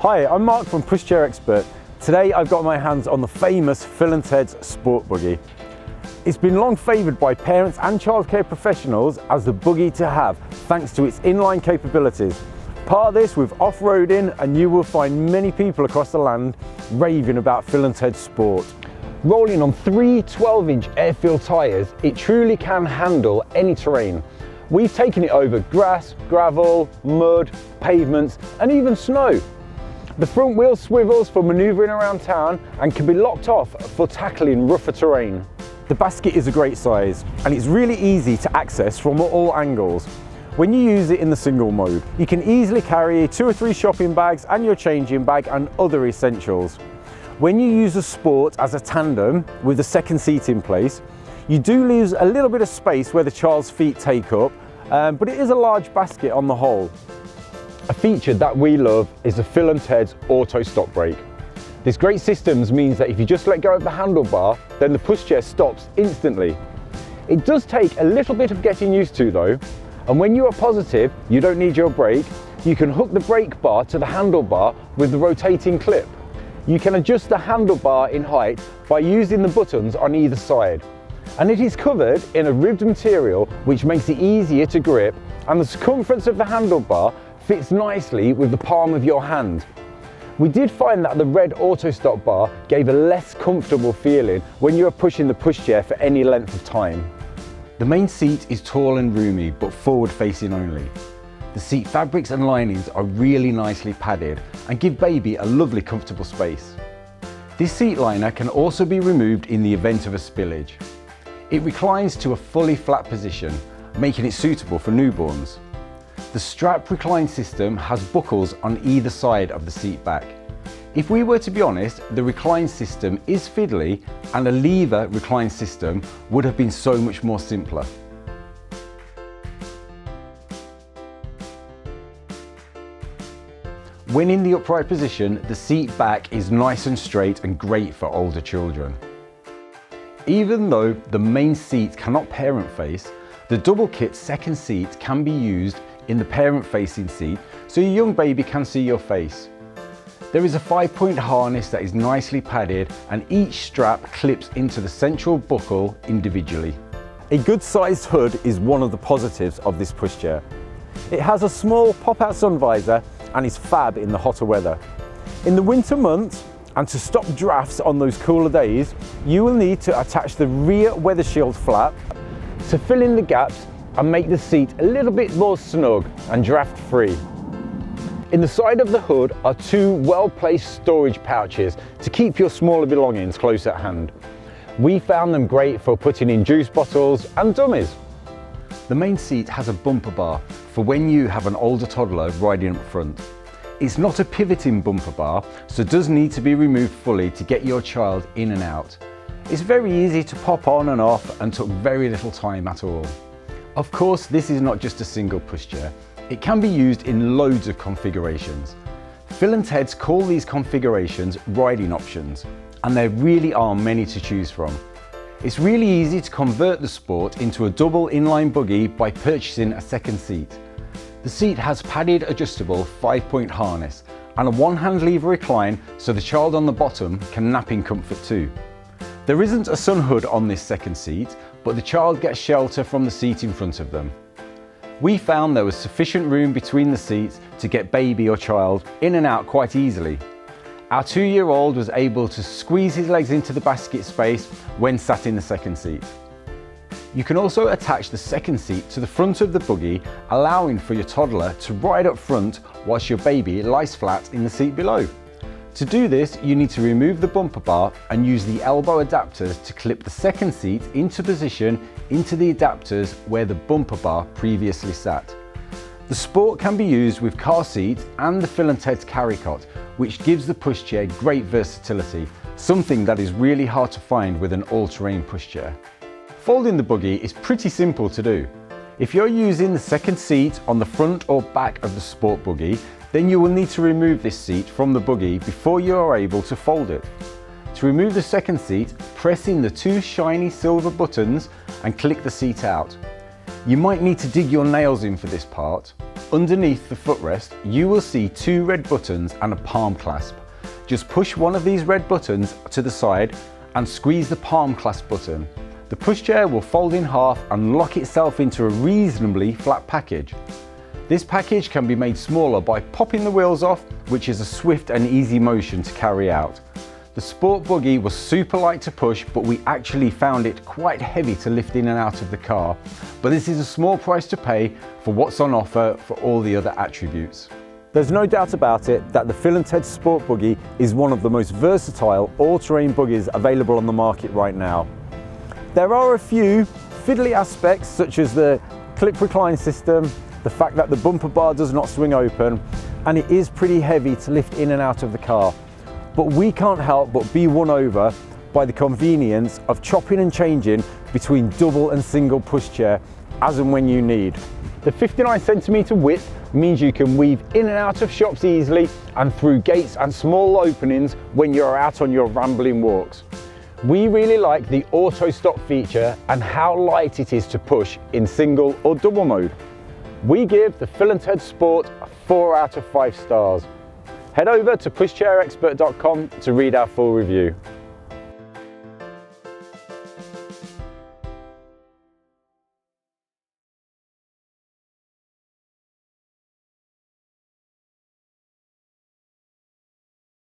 Hi, I'm Mark from PushchairExpert. Today I've got my hands on the famous phil&teds sport buggy. It's been long favoured by parents and childcare professionals as the buggy to have, thanks to its inline capabilities. Part this with off-roading, and you will find many people across the land raving about phil&teds sport. Rolling on three 12-inch air-filled tyres, it truly can handle any terrain. We've taken it over grass, gravel, mud, pavements and even snow. The front wheel swivels for manoeuvring around town and can be locked off for tackling rougher terrain. The basket is a great size and it's really easy to access from all angles. When you use it in the single mode, you can easily carry 2 or 3 shopping bags and your changing bag and other essentials. When you use a sport as a tandem with the second seat in place, you do lose a little bit of space where the child's feet take up, but it is a large basket on the whole. A feature that we love is the phil&teds auto stop brake. This great system means that if you just let go of the handlebar, then the pushchair stops instantly. It does take a little bit of getting used to though, and when you are positive you don't need your brake, you can hook the brake bar to the handlebar with the rotating clip. You can adjust the handlebar in height by using the buttons on either side. And it is covered in a ribbed material which makes it easier to grip, and the circumference of the handlebar fits nicely with the palm of your hand. We did find that the red auto stop bar gave a less comfortable feeling when you are pushing the pushchair for any length of time. The main seat is tall and roomy, but forward facing only. The seat fabrics and linings are really nicely padded and give baby a lovely comfortable space. This seat liner can also be removed in the event of a spillage. It reclines to a fully flat position, making it suitable for newborns. The strap recline system has buckles on either side of the seat back. If we were to be honest, the recline system is fiddly and a lever recline system would have been so much more simpler. When in the upright position, the seat back is nice and straight and great for older children. Even though the main seat cannot parent face, the double kit second seat can be used in the parent facing seat so your young baby can see your face. There is a 5-point harness that is nicely padded and each strap clips into the central buckle individually. A good sized hood is one of the positives of this pushchair. It has a small Pop Out Sun Visor and is fab in the hotter weather. In the winter months, and to stop drafts on those cooler days, you will need to attach the rear weather shield flap to fill in the gaps and make the seat a little bit more snug and draft free. In the side of the hood are 2 well-placed storage pouches to keep your smaller belongings close at hand. We found them great for putting in juice bottles and dummies. The main seat has a bumper bar for when you have an older toddler riding up front. It's not a pivoting bumper bar, so does need to be removed fully to get your child in and out. It's very easy to pop on and off and took very little time at all. Of course, this is not just a single pushchair. It can be used in loads of configurations. phil&teds call these configurations riding options, and there really are many to choose from. It's really easy to convert the sport into a double inline buggy by purchasing a second seat. The seat has padded adjustable 5-point harness and a one-hand lever recline so the child on the bottom can nap in comfort too. There isn't a sun hood on this second seat, but the child gets shelter from the seat in front of them. We found there was sufficient room between the seats to get baby or child in and out quite easily. Our 2-year-old was able to squeeze his legs into the basket space when sat in the second seat. You can also attach the second seat to the front of the buggy, allowing for your toddler to ride up front whilst your baby lies flat in the seat below. To do this, you need to remove the bumper bar and use the elbow adapters to clip the second seat into position into the adapters where the bumper bar previously sat. The Sport can be used with car seats and the phil&teds carry cot, which gives the pushchair great versatility, something that is really hard to find with an all-terrain pushchair. Folding the buggy is pretty simple to do. If you're using the second seat on the front or back of the Sport buggy, then you will need to remove this seat from the buggy before you are able to fold it. To remove the second seat, press in the 2 shiny silver buttons and click the seat out. You might need to dig your nails in for this part. underneath the footrest, you will see 2 red buttons and a palm clasp. Just push one of these red buttons to the side and squeeze the palm clasp button. The pushchair will fold in half and lock itself into a reasonably flat package. This package can be made smaller by popping the wheels off, which is a swift and easy motion to carry out. The Sport Buggy was super light to push, but we actually found it quite heavy to lift in and out of the car. But this is a small price to pay for what's on offer for all the other attributes. There's no doubt about it that the Phil&teds Sport Buggy is one of the most versatile all-terrain buggies available on the market right now. There are a few fiddly aspects, such as the clip recline system, the fact that the bumper bar does not swing open, and it is pretty heavy to lift in and out of the car. But we can't help but be won over by the convenience of chopping and changing between double and single pushchair as and when you need. The 59cm width means you can weave in and out of shops easily and through gates and small openings when you're out on your rambling walks. We really like the auto stop feature and how light it is to push in single or double mode. We give the Phil&teds Sport a 4 out of 5 stars. Head over to PushchairExpert.com to read our full review.